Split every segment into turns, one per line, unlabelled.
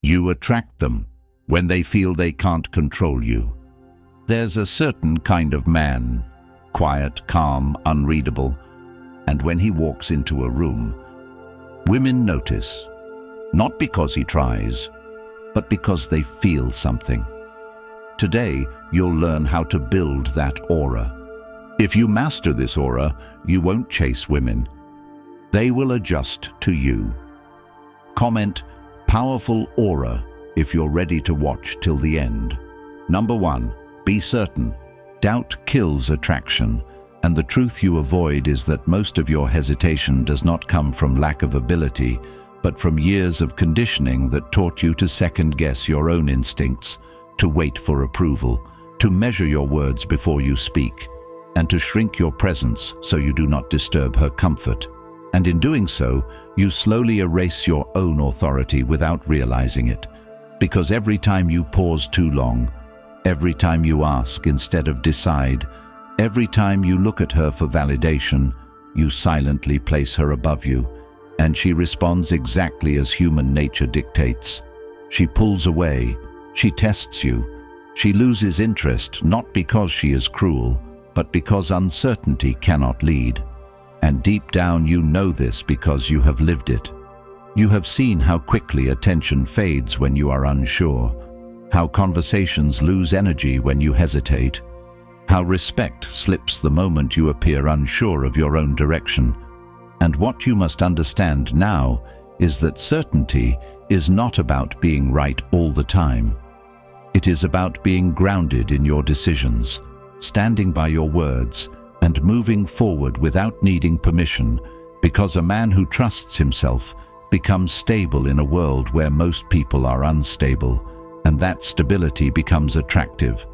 You attract them when they feel they can't control you. There's a certain kind of man, quiet, calm, unreadable, and when he walks into a room, women notice, not because he tries, but because they feel something. Today, you'll learn how to build that aura. If you master this aura, you won't chase women. They will adjust to you. Comment, powerful aura, if you're ready to watch till the end. Number 1, be certain. Doubt kills attraction, and the truth you avoid is that most of your hesitation does not come from lack of ability, but from years of conditioning that taught you to second-guess your own instincts, to wait for approval, to measure your words before you speak, and to shrink your presence so you do not disturb her comfort. And in doing so, you slowly erase your own authority without realizing it. Because every time you pause too long, every time you ask instead of decide, every time you look at her for validation, you silently place her above you, and she responds exactly as human nature dictates. She pulls away, she tests you, she loses interest not because she is cruel, but because uncertainty cannot lead. And deep down you know this because you have lived it. You have seen how quickly attention fades when you are unsure, how conversations lose energy when you hesitate, how respect slips the moment you appear unsure of your own direction. And what you must understand now is that certainty is not about being right all the time. It is about being grounded in your decisions, standing by your words, and moving forward without needing permission, because a man who trusts himself becomes stable in a world where most people are unstable, and that stability becomes attractive,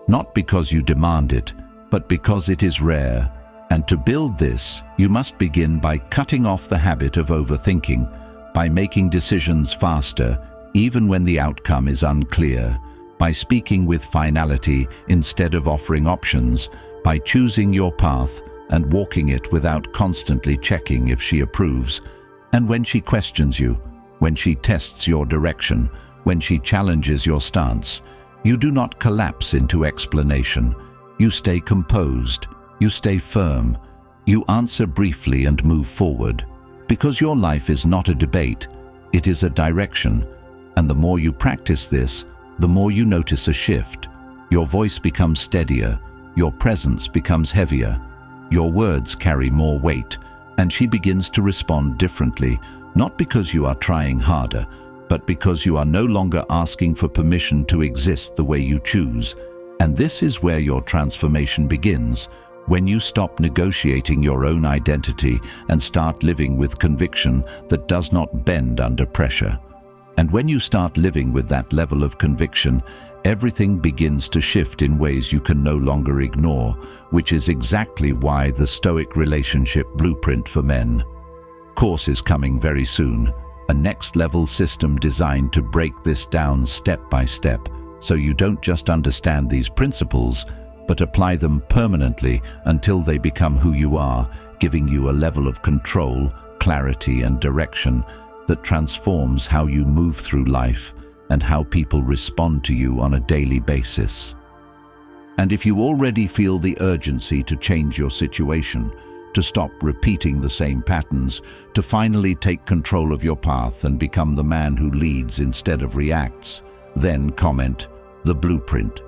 not because you demand it, but because it is rare. And to build this, you must begin by cutting off the habit of overthinking, by making decisions faster, even when the outcome is unclear, by speaking with finality instead of offering options, by choosing your path and walking it without constantly checking if she approves. And when she questions you, when she tests your direction, when she challenges your stance, you do not collapse into explanation. You stay composed, you stay firm, you answer briefly and move forward. Because your life is not a debate, it is a direction. And the more you practice this, the more you notice a shift. Your voice becomes steadier, your presence becomes heavier, your words carry more weight, and she begins to respond differently, not because you are trying harder, but because you are no longer asking for permission to exist the way you choose. And this is where your transformation begins, when you stop negotiating your own identity and start living with conviction that does not bend under pressure. And when you start living with that level of conviction, everything begins to shift in ways you can no longer ignore, which is exactly why the Stoic Relationship Blueprint for Men course is coming very soon, a next-level system designed to break this down step by step, so you don't just understand these principles, but apply them permanently until they become who you are, giving you a level of control, clarity, and direction that transforms how you move through life and how people respond to you on a daily basis. And if you already feel the urgency to change your situation, to stop repeating the same patterns, to finally take control of your path and become the man who leads instead of reacts, then comment, the blueprint,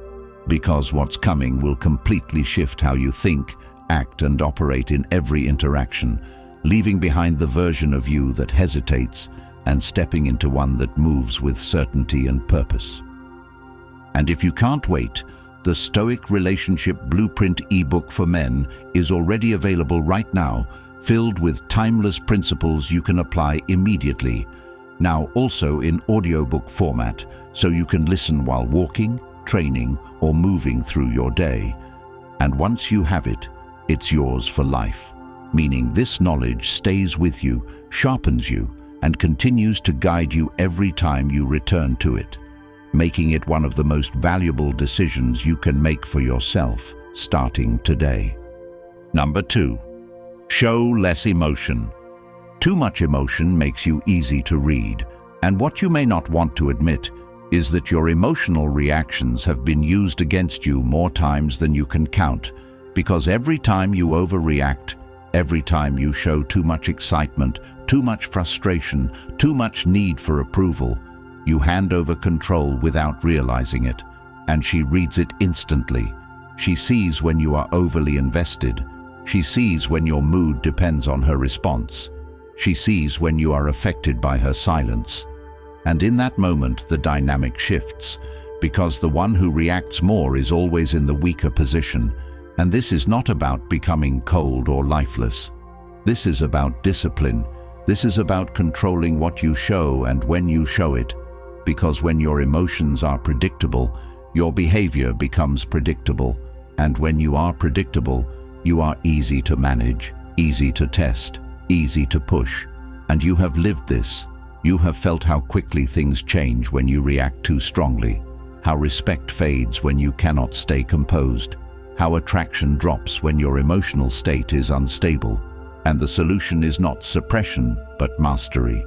because what's coming will completely shift how you think, act, and operate in every interaction, leaving behind the version of you that hesitates and stepping into one that moves with certainty and purpose. And if you can't wait, the Stoic Relationship Blueprint ebook for men is already available right now, filled with timeless principles you can apply immediately. Now also in audiobook format, so you can listen while walking, training, or moving through your day. And once you have it, it's yours for life, meaning this knowledge stays with you, sharpens you, and continues to guide you every time you return to it, making it one of the most valuable decisions you can make for yourself, starting today. Number 2, show less emotion. Too much emotion makes you easy to read, And what you may not want to admit is that your emotional reactions have been used against you more times than you can count, because every time you overreact, every time you show too much excitement, too much frustration, too much need for approval, you hand over control without realizing it, and she reads it instantly. She sees when you are overly invested. She sees when your mood depends on her response. She sees when you are affected by her silence. And in that moment, the dynamic shifts, because the one who reacts more is always in the weaker position. And this is not about becoming cold or lifeless. This is about discipline. This is about controlling what you show and when you show it. Because when your emotions are predictable, your behavior becomes predictable. And when you are predictable, you are easy to manage, easy to test, easy to push. And you have lived this. You have felt how quickly things change when you react too strongly, how respect fades when you cannot stay composed, how attraction drops when your emotional state is unstable. And the solution is not suppression, but mastery.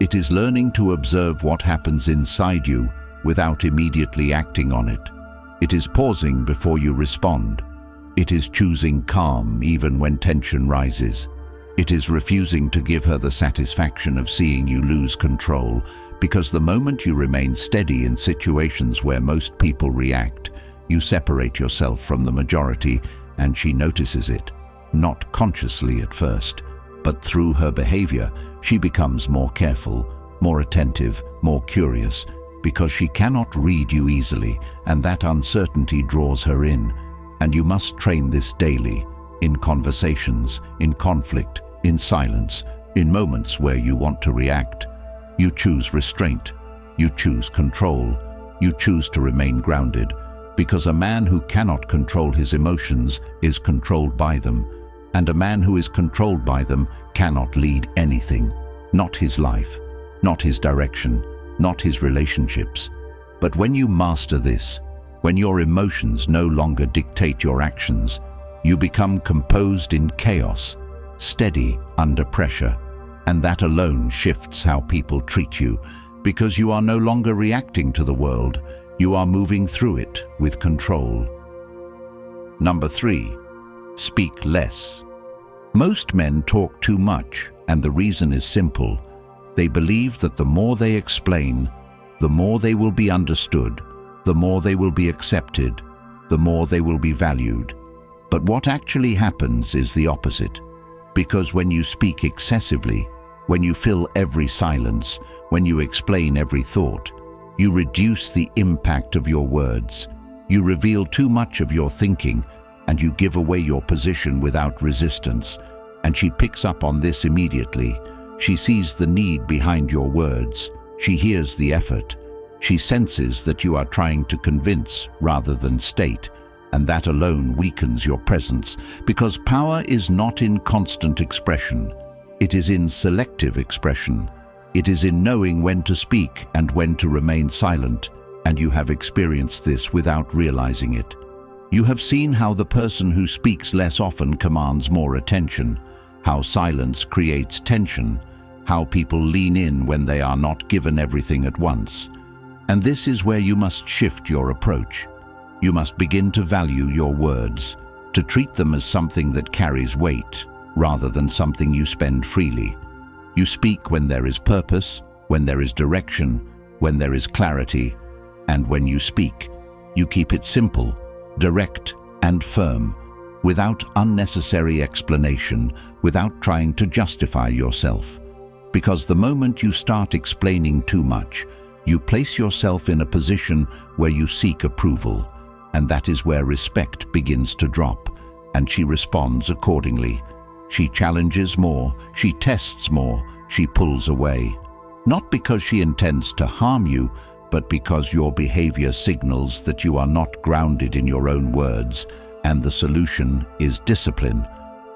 It is learning to observe what happens inside you without immediately acting on it. It is pausing before you respond. It is choosing calm even when tension rises. It is refusing to give her the satisfaction of seeing you lose control, because the moment you remain steady in situations where most people react, you separate yourself from the majority, and she notices it, not consciously at first, but through her behavior. She becomes more careful, more attentive, more curious, because she cannot read you easily, and that uncertainty draws her in. And you must train this daily, in conversations, in conflict, in silence, in moments where you want to react. You choose restraint, you choose control, you choose to remain grounded, because a man who cannot control his emotions is controlled by them, and a man who is controlled by them cannot lead anything, not his life, not his direction, not his relationships. But when you master this, when your emotions no longer dictate your actions, you become composed in chaos, steady under pressure, and that alone shifts how people treat you, because you are no longer reacting to the world, you are moving through it with control. Number 3, speak less. Most men talk too much, and the reason is simple. They believe that the more they explain, the more they will be understood, the more they will be accepted, the more they will be valued. But what actually happens is the opposite. Because when you speak excessively, when you fill every silence, when you explain every thought, you reduce the impact of your words. You reveal too much of your thinking, and you give away your position without resistance. And she picks up on this immediately. She sees the need behind your words. She hears the effort. She senses that you are trying to convince rather than state, and that alone weakens your presence, because power is not in constant expression. It is in selective expression. It is in knowing when to speak and when to remain silent, and you have experienced this without realizing it. You have seen how the person who speaks less often commands more attention, how silence creates tension, how people lean in when they are not given everything at once. And this is where you must shift your approach. You must begin to value your words, to treat them as something that carries weight, rather than something you spend freely. You speak when there is purpose, when there is direction, when there is clarity, and when you speak, you keep it simple, direct, and firm, without unnecessary explanation, without trying to justify yourself. Because the moment you start explaining too much, you place yourself in a position where you seek approval, and that is where respect begins to drop, and she responds accordingly. She challenges more, she tests more, she pulls away. Not because she intends to harm you, but because your behavior signals that you are not grounded in your own words, and the solution is discipline.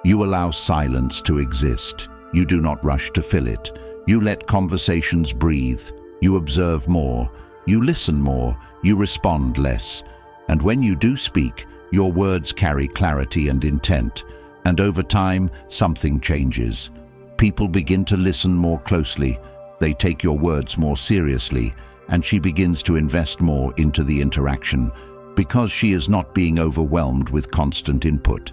You allow silence to exist. You do not rush to fill it. You let conversations breathe. You observe more. You listen more. You respond less. And when you do speak, your words carry clarity and intent. And over time, something changes. People begin to listen more closely. They take your words more seriously, and she begins to invest more into the interaction because she is not being overwhelmed with constant input.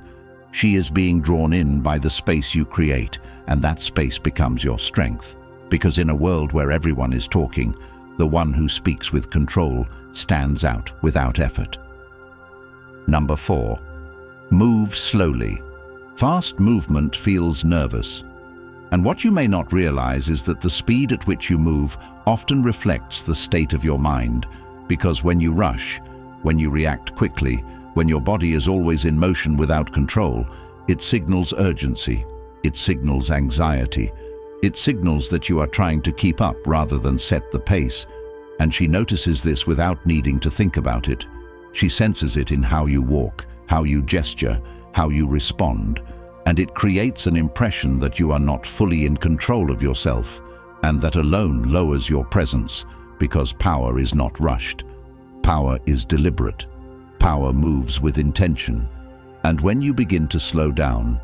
She is being drawn in by the space you create, and that space becomes your strength. Because in a world where everyone is talking, the one who speaks with control stands out without effort. Number 4. Move slowly. Fast movement feels nervous. And what you may not realize is that the speed at which you move often reflects the state of your mind, because when you rush, when you react quickly, when your body is always in motion without control, it signals urgency, it signals anxiety, it signals that you are trying to keep up rather than set the pace. And she notices this without needing to think about it. She senses it in how you walk, how you gesture, how you respond, and it creates an impression that you are not fully in control of yourself, and that alone lowers your presence, because power is not rushed. Power is deliberate. Power moves with intention. And when you begin to slow down,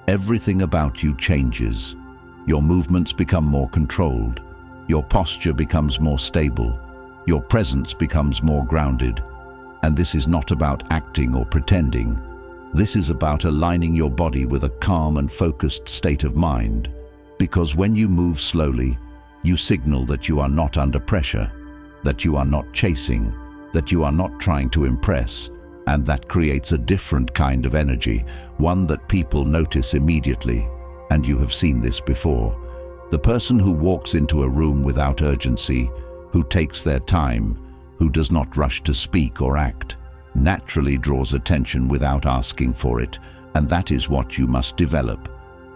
everything about you changes. Your movements become more controlled. Your posture becomes more stable. Your presence becomes more grounded. And this is not about acting or pretending. This is about aligning your body with a calm and focused state of mind. Because when you move slowly, you signal that you are not under pressure, that you are not chasing, that you are not trying to impress, and that creates a different kind of energy, one that people notice immediately. And you have seen this before. The person who walks into a room without urgency, who takes their time, who does not rush to speak or act, naturally draws attention without asking for it, and that is what you must develop.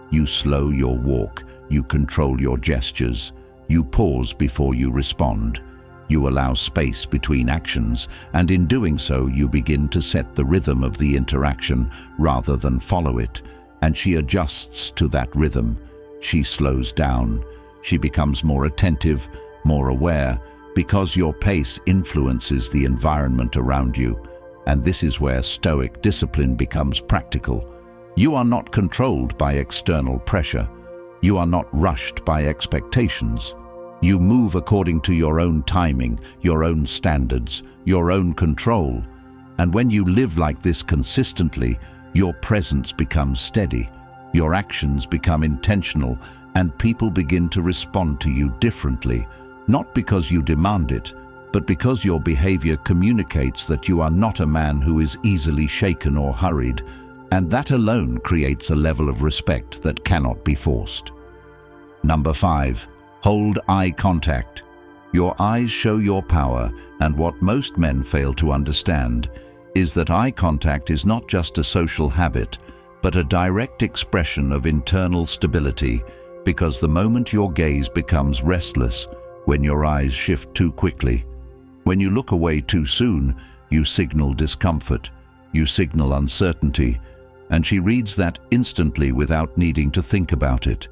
You slow your walk, you control your gestures, you pause before you respond. You allow space between actions, and in doing so you begin to set the rhythm of the interaction rather than follow it, and she adjusts to that rhythm. She slows down. She becomes more attentive, more aware, because your pace influences the environment around you. And this is where Stoic discipline becomes practical. You are not controlled by external pressure. You are not rushed by expectations. You move according to your own timing, your own standards, your own control. And when you live like this consistently, your presence becomes steady, your actions become intentional, and people begin to respond to you differently, not because you demand it, but because your behavior communicates that you are not a man who is easily shaken or hurried, and that alone creates a level of respect that cannot be forced. Number 5. Hold eye contact. Your eyes show your power, and what most men fail to understand is that eye contact is not just a social habit, but a direct expression of internal stability, because the moment your gaze becomes restless, when your eyes shift too quickly, when you look away too soon, you signal discomfort, you signal uncertainty, and she reads that instantly without needing to think about it.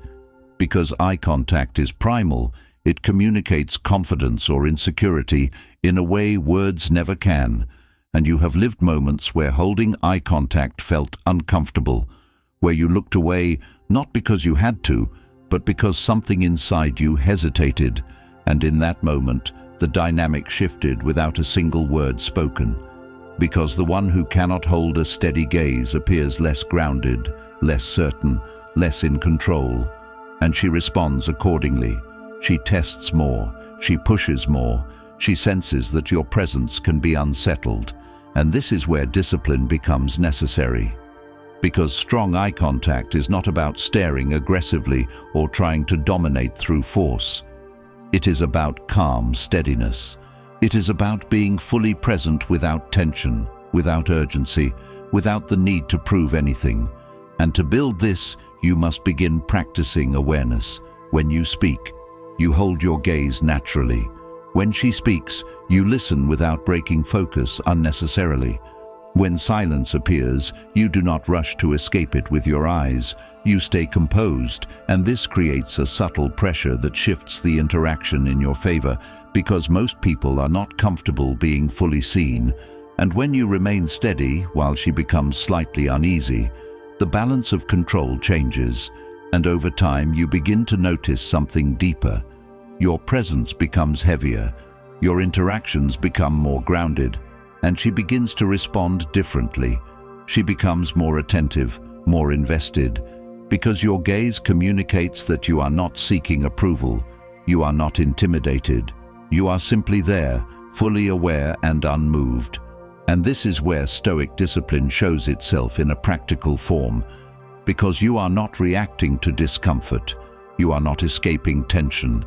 Because eye contact is primal, it communicates confidence or insecurity in a way words never can, and you have lived moments where holding eye contact felt uncomfortable, where you looked away not because you had to, but because something inside you hesitated, and in that moment, the dynamic shifted without a single word spoken. Because the one who cannot hold a steady gaze appears less grounded, less certain, less in control, and she responds accordingly. She tests more, she pushes more, she senses that your presence can be unsettled, and this is where discipline becomes necessary. Because strong eye contact is not about staring aggressively or trying to dominate through force. It is about calm steadiness. It is about being fully present without tension, without urgency, without the need to prove anything. And to build this, you must begin practicing awareness. When you speak, you hold your gaze naturally. When she speaks, you listen without breaking focus unnecessarily. When silence appears, you do not rush to escape it with your eyes. You stay composed, and this creates a subtle pressure that shifts the interaction in your favor, because most people are not comfortable being fully seen. And when you remain steady while she becomes slightly uneasy, the balance of control changes, and over time you begin to notice something deeper. your presence becomes heavier, your interactions become more grounded, and she begins to respond differently. She becomes more attentive, more invested, because your gaze communicates that you are not seeking approval, you are not intimidated, you are simply there, fully aware and unmoved. And this is where Stoic discipline shows itself in a practical form, because you are not reacting to discomfort, you are not escaping tension,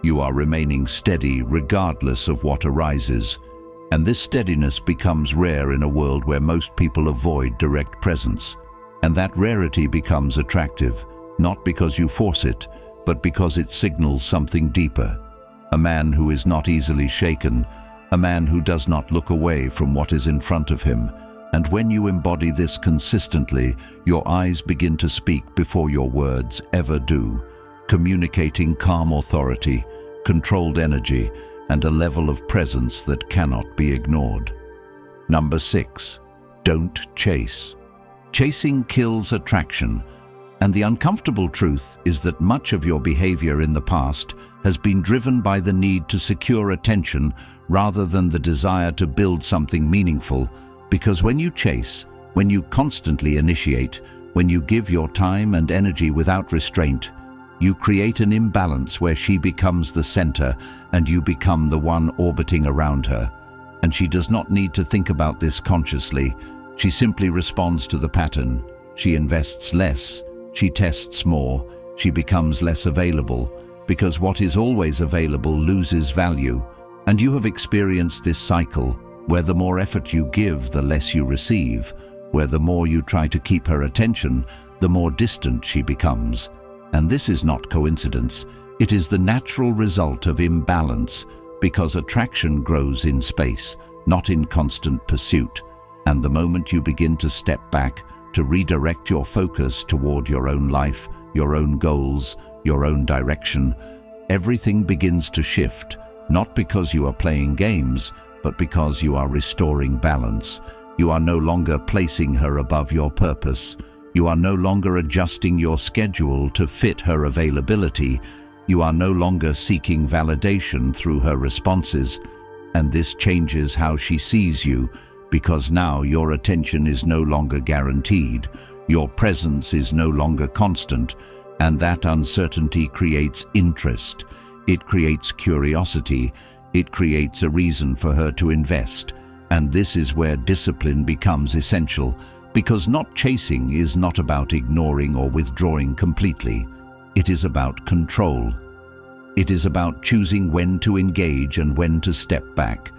you are remaining steady regardless of what arises. And this steadiness becomes rare in a world where most people avoid direct presence. And that rarity becomes attractive, not because you force it, but because it signals something deeper. A man who is not easily shaken, a man who does not look away from what is in front of him. And when you embody this consistently, your eyes begin to speak before your words ever do, communicating calm authority, controlled energy, and a level of presence that cannot be ignored. Number 6. Don't chase. Chasing kills attraction, and the uncomfortable truth is that much of your behavior in the past has been driven by the need to secure attention rather than the desire to build something meaningful, because when you chase, when you constantly initiate, when you give your time and energy without restraint, you create an imbalance where she becomes the center and you become the one orbiting around her. And she does not need to think about this consciously. She simply responds to the pattern. She invests less, she tests more, she becomes less available, because what is always available loses value. And you have experienced this cycle, where the more effort you give, the less you receive, where the more you try to keep her attention, the more distant she becomes. And this is not coincidence. It is the natural result of imbalance, because attraction grows in space, not in constant pursuit. And the moment you begin to step back, to redirect your focus toward your own life, your own goals, your own direction, everything begins to shift, not because you are playing games, but because you are restoring balance. You are no longer placing her above your purpose. You are no longer adjusting your schedule to fit her availability. You are no longer seeking validation through her responses. And this changes how she sees you, because now your attention is no longer guaranteed, your presence is no longer constant, and that uncertainty creates interest. It creates curiosity. It creates a reason for her to invest. And this is where discipline becomes essential, because not chasing is not about ignoring or withdrawing completely. It is about control. It is about choosing when to engage and when to step back.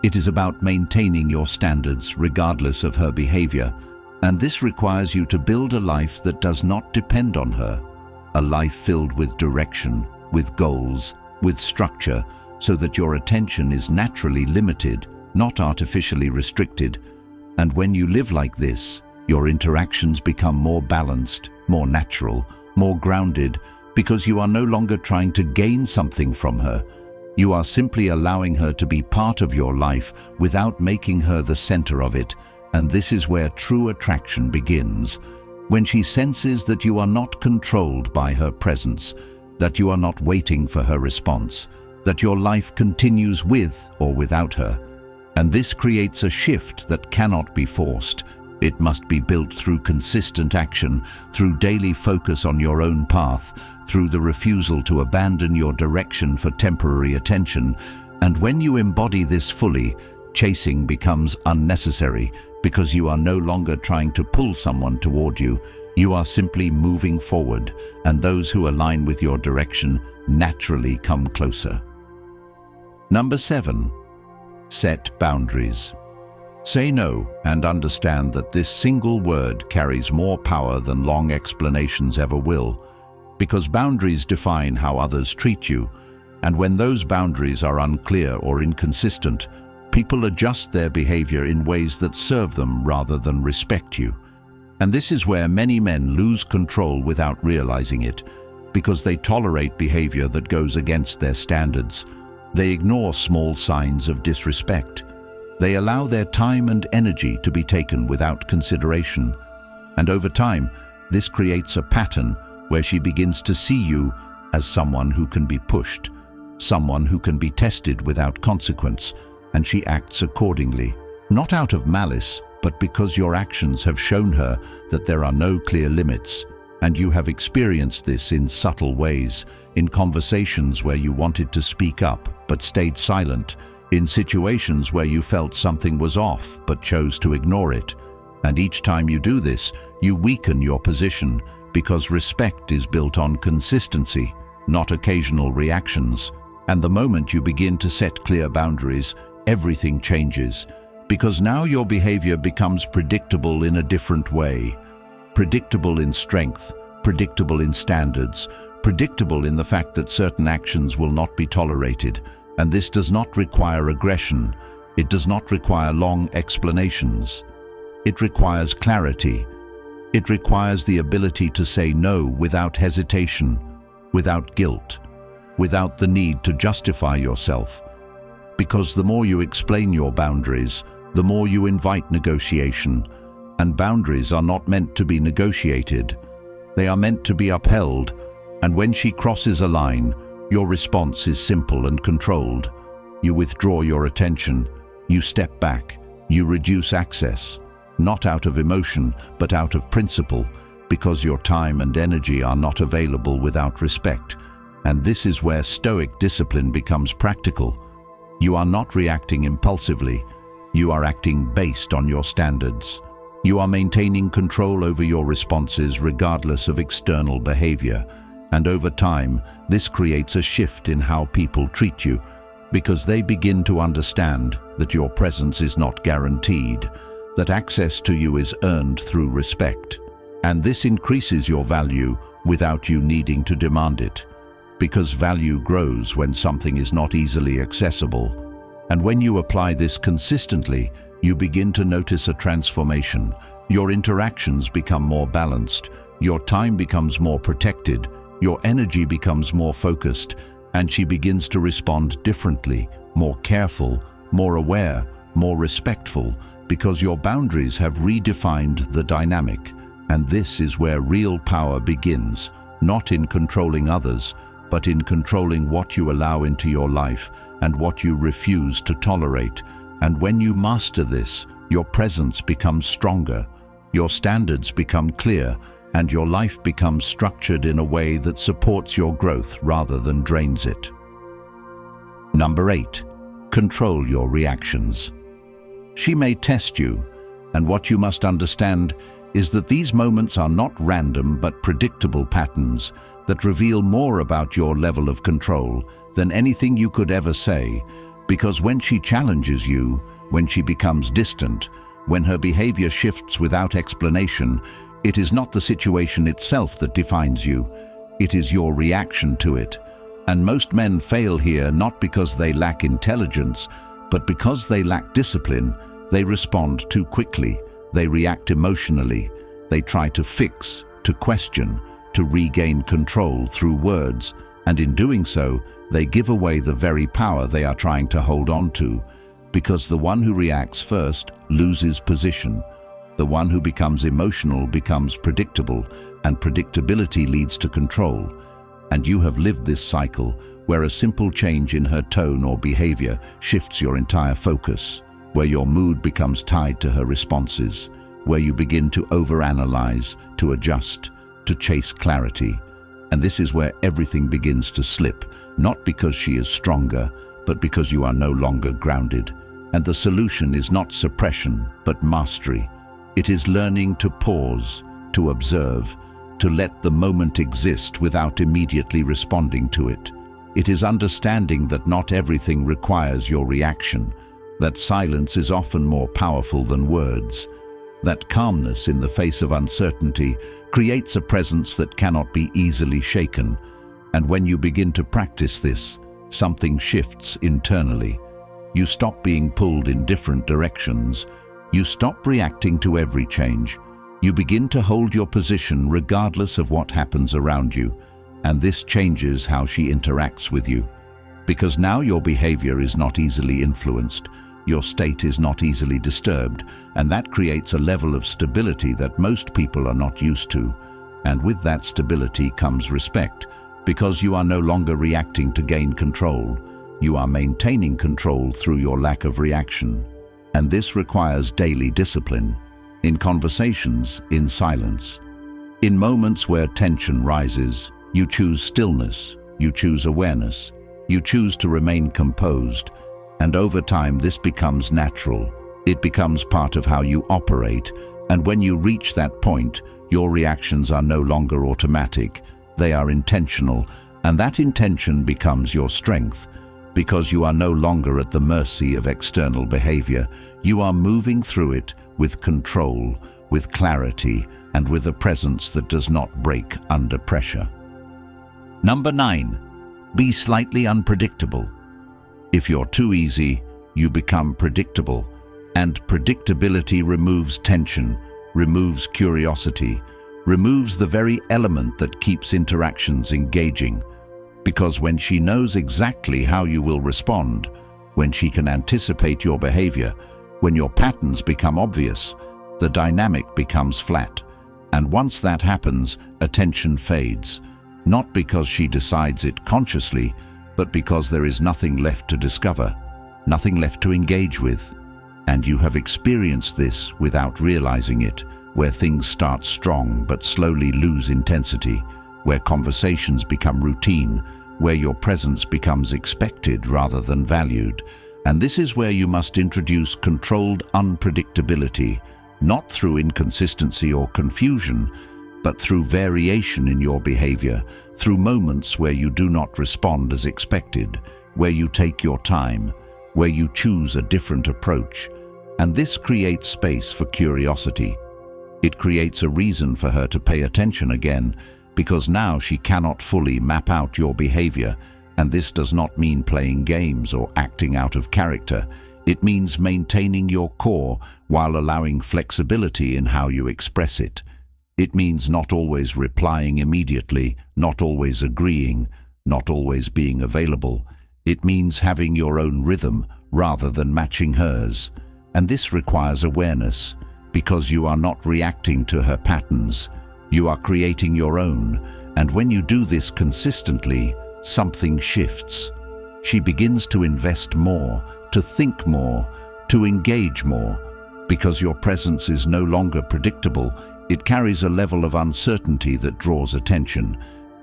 It is about maintaining your standards regardless of her behavior. And this requires you to build a life that does not depend on her. A life filled with direction, with goals, with structure, so that your attention is naturally limited, not artificially restricted. And when you live like this, your interactions become more balanced, more natural, more grounded, because you are no longer trying to gain something from her. You are simply allowing her to be part of your life without making her the center of it. And this is where true attraction begins, when she senses that you are not controlled by her presence, that you are not waiting for her response, that your life continues with or without her. And this creates a shift that cannot be forced. It must be built through consistent action, through daily focus on your own path, through the refusal to abandon your direction for temporary attention. And when you embody this fully, chasing becomes unnecessary, because you are no longer trying to pull someone toward you. You are simply moving forward, and those who align with your direction naturally come closer. Number 7. Set boundaries. Say no and understand that this single word carries more power than long explanations ever will, because boundaries define how others treat you, and when those boundaries are unclear or inconsistent, people adjust their behavior in ways that serve them rather than respect you. And this is where many men lose control without realizing it, because they tolerate behavior that goes against their standards. They ignore small signs of disrespect. They allow their time and energy to be taken without consideration. And over time, this creates a pattern where she begins to see you as someone who can be pushed, someone who can be tested without consequence, and she acts accordingly, not out of malice, but because your actions have shown her that there are no clear limits, and you have experienced this in subtle ways, in conversations where you wanted to speak up but stayed silent, in situations where you felt something was off but chose to ignore it. And each time you do this, you weaken your position, because respect is built on consistency, not occasional reactions. And the moment you begin to set clear boundaries, everything changes, because now your behavior becomes predictable in a different way. Predictable in strength, predictable in standards, predictable in the fact that certain actions will not be tolerated. And this does not require aggression. It does not require long explanations. It requires clarity. It requires the ability to say no without hesitation, without guilt, without the need to justify yourself. Because the more you explain your boundaries, the more you invite negotiation. And boundaries are not meant to be negotiated. They are meant to be upheld. And when she crosses a line, your response is simple and controlled. You withdraw your attention. You step back. You reduce access. Not out of emotion, but out of principle, because your time and energy are not available without respect. And this is where Stoic discipline becomes practical. You are not reacting impulsively. You are acting based on your standards. You are maintaining control over your responses regardless of external behavior. And over time, this creates a shift in how people treat you, because they begin to understand that your presence is not guaranteed, that access to you is earned through respect. And this increases your value without you needing to demand it, because value grows when something is not easily accessible. And when you apply this consistently, you begin to notice a transformation. Your interactions become more balanced, your time becomes more protected, your energy becomes more focused, and she begins to respond differently, more careful, more aware, more respectful, because your boundaries have redefined the dynamic. And this is where real power begins, not in controlling others, but in controlling what you allow into your life and what you refuse to tolerate. And when you master this, your presence becomes stronger, your standards become clear, and your life becomes structured in a way that supports your growth rather than drains it. Number 8, control your reactions. She may test you, and what you must understand is that these moments are not random but predictable patterns that reveal more about your level of control than anything you could ever say, because when she challenges you, when she becomes distant, when her behavior shifts without explanation, it is not the situation itself that defines you, it is your reaction to it. And most men fail here not because they lack intelligence, but because they lack discipline. They respond too quickly, they react emotionally, they try to fix, to question, to regain control through words, and in doing so, they give away the very power they are trying to hold on to, because the one who reacts first loses position. The one who becomes emotional becomes predictable, and predictability leads to control. And you have lived this cycle where a simple change in her tone or behavior shifts your entire focus, where your mood becomes tied to her responses, where you begin to overanalyze, to adjust, to chase clarity. And this is where everything begins to slip, not because she is stronger, but because you are no longer grounded. And the solution is not suppression, but mastery. It is learning to pause, to observe, to let the moment exist without immediately responding to it. It is understanding that not everything requires your reaction, that silence is often more powerful than words, that calmness in the face of uncertainty creates a presence that cannot be easily shaken. And when you begin to practice this, something shifts internally. You stop being pulled in different directions. You stop reacting to every change. You begin to hold your position regardless of what happens around you. And this changes how she interacts with you. Because now your behavior is not easily influenced. Your state is not easily disturbed, and that creates a level of stability that most people are not used to. And with that stability comes respect, Because you are no longer reacting to gain control, you are maintaining control through your lack of reaction. And this requires daily discipline, in conversations, in silence. In moments where tension rises, you choose stillness, you choose awareness, you choose to remain composed, and over time this becomes natural. It becomes part of how you operate, and when you reach that point, your reactions are no longer automatic, they are intentional, and that intention becomes your strength. Because you are no longer at the mercy of external behavior, you are moving through it with control, with clarity, and with a presence that does not break under pressure. Number 9. Be slightly unpredictable. If you're too easy, you become predictable, and predictability removes tension, removes curiosity, removes the very element that keeps interactions engaging. Because when she knows exactly how you will respond, when she can anticipate your behavior, when your patterns become obvious, the dynamic becomes flat. And once that happens, attention fades, not because she decides it consciously, but because there is nothing left to discover, nothing left to engage with. And you have experienced this without realizing it, where things start strong but slowly lose intensity, where conversations become routine, where your presence becomes expected rather than valued. And this is where you must introduce controlled unpredictability, not through inconsistency or confusion, but through variation in your behavior, through moments where you do not respond as expected, where you take your time, where you choose a different approach. And this creates space for curiosity. It creates a reason for her to pay attention again, because now she cannot fully map out your behavior, and this does not mean playing games or acting out of character. It means maintaining your core while allowing flexibility in how you express it. It means not always replying immediately, not always agreeing, not always being available. It means having your own rhythm rather than matching hers. And this requires awareness, because you are not reacting to her patterns. You are creating your own, and when you do this consistently, something shifts. She begins to invest more, to think more, to engage more. Because your presence is no longer predictable, it carries a level of uncertainty that draws attention.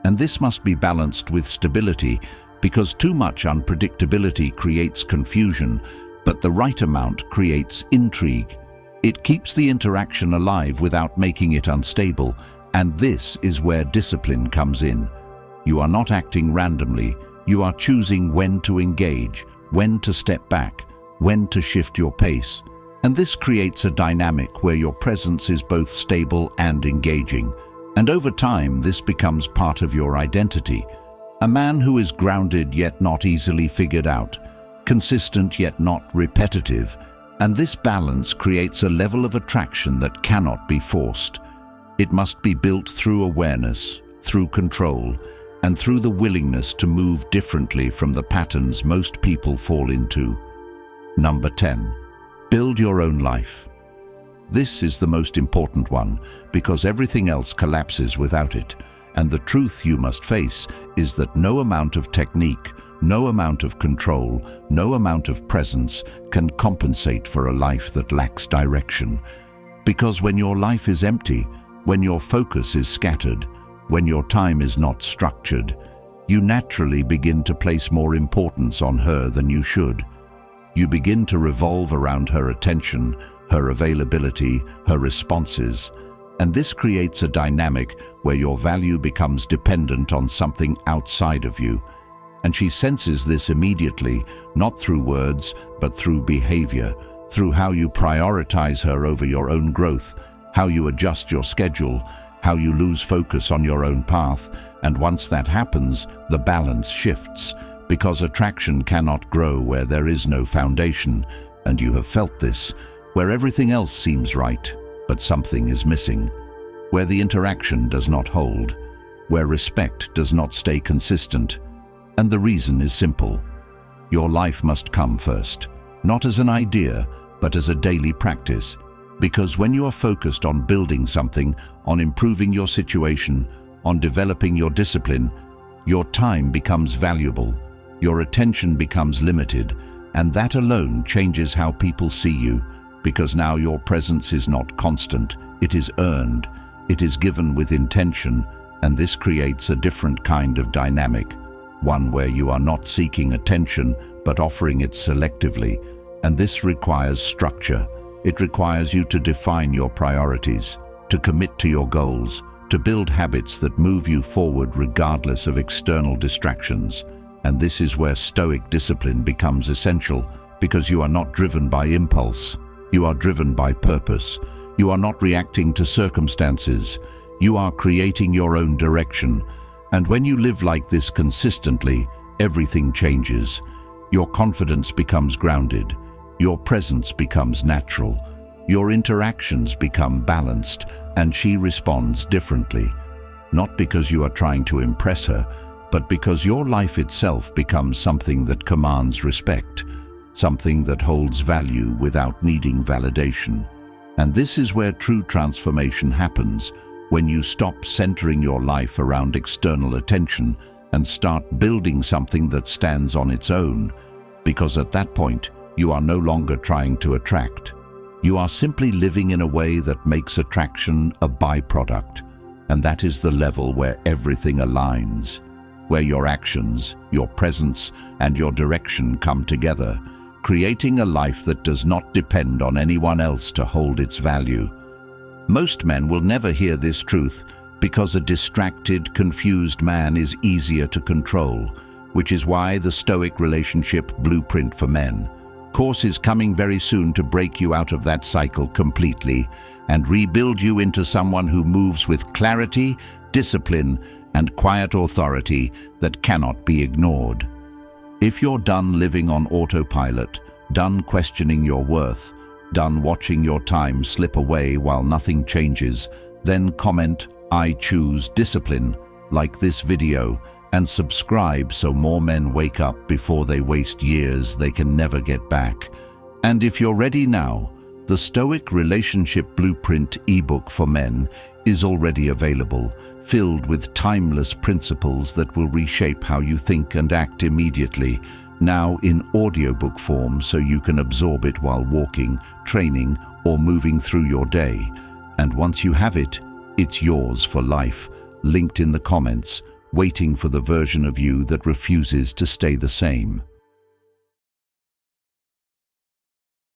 And this must be balanced with stability, because too much unpredictability creates confusion, but the right amount creates intrigue. It keeps the interaction alive without making it unstable, and this is where discipline comes in. You are not acting randomly, you are choosing when to engage, when to step back, when to shift your pace. And this creates a dynamic where your presence is both stable and engaging. And over time, this becomes part of your identity. A man who is grounded yet not easily figured out, consistent yet not repetitive. And this balance creates a level of attraction that cannot be forced. It must be built through awareness, through control, and through the willingness to move differently from the patterns most people fall into. Number 10. Build your own life. This is the most important one, because everything else collapses without it. And the truth you must face is that no amount of technique, no amount of control, no amount of presence can compensate for a life that lacks direction. Because when your life is empty, when your focus is scattered, when your time is not structured, you naturally begin to place more importance on her than you should. You begin to revolve around her attention, her availability, her responses, and this creates a dynamic where your value becomes dependent on something outside of you. And she senses this immediately, not through words, but through behavior, through how you prioritize her over your own growth, how you adjust your schedule, how you lose focus on your own path. And once that happens, the balance shifts, because attraction cannot grow where there is no foundation. And you have felt this, where everything else seems right, but something is missing, where the interaction does not hold, where respect does not stay consistent. And the reason is simple. Your life must come first, not as an idea, but as a daily practice. Because when you are focused on building something, on improving your situation, on developing your discipline, Your time becomes valuable, your attention becomes limited, and that alone changes how people see you, because now your presence is not constant, it is earned, it is given with intention, and this creates a different kind of dynamic, one where you are not seeking attention but offering it selectively, and this requires structure. It requires you to define your priorities, to commit to your goals, to build habits that move you forward regardless of external distractions. And this is where Stoic discipline becomes essential, because you are not driven by impulse. You are driven by purpose. You are not reacting to circumstances. You are creating your own direction. And when you live like this consistently, everything changes. Your confidence becomes grounded. Your presence becomes natural. Your interactions become balanced, and she responds differently. Not because you are trying to impress her, but because your life itself becomes something that commands respect, something that holds value without needing validation. And this is where true transformation happens, when you stop centering your life around external attention and start building something that stands on its own, because at that point, you are no longer trying to attract. You are simply living in a way that makes attraction a byproduct, and that is the level where everything aligns, where your actions, your presence, and your direction come together, creating a life that does not depend on anyone else to hold its value. Most men will never hear this truth because a distracted, confused man is easier to control, which is why the Stoic Relationship Blueprint for Men course is coming very soon to break you out of that cycle completely and rebuild you into someone who moves with clarity, discipline, and quiet authority that cannot be ignored. If you're done living on autopilot, done questioning your worth, done watching your time slip away while nothing changes, then comment, "I choose discipline," like this video, and subscribe so more men wake up before they waste years they can never get back. And if you're ready now, the Stoic Relationship Blueprint ebook for men is already available, filled with timeless principles that will reshape how you think and act immediately, now in audiobook form so you can absorb it while walking, training, or moving through your day. And once you have it, it's yours for life, linked in the comments, waiting for the version of you that refuses to stay the same.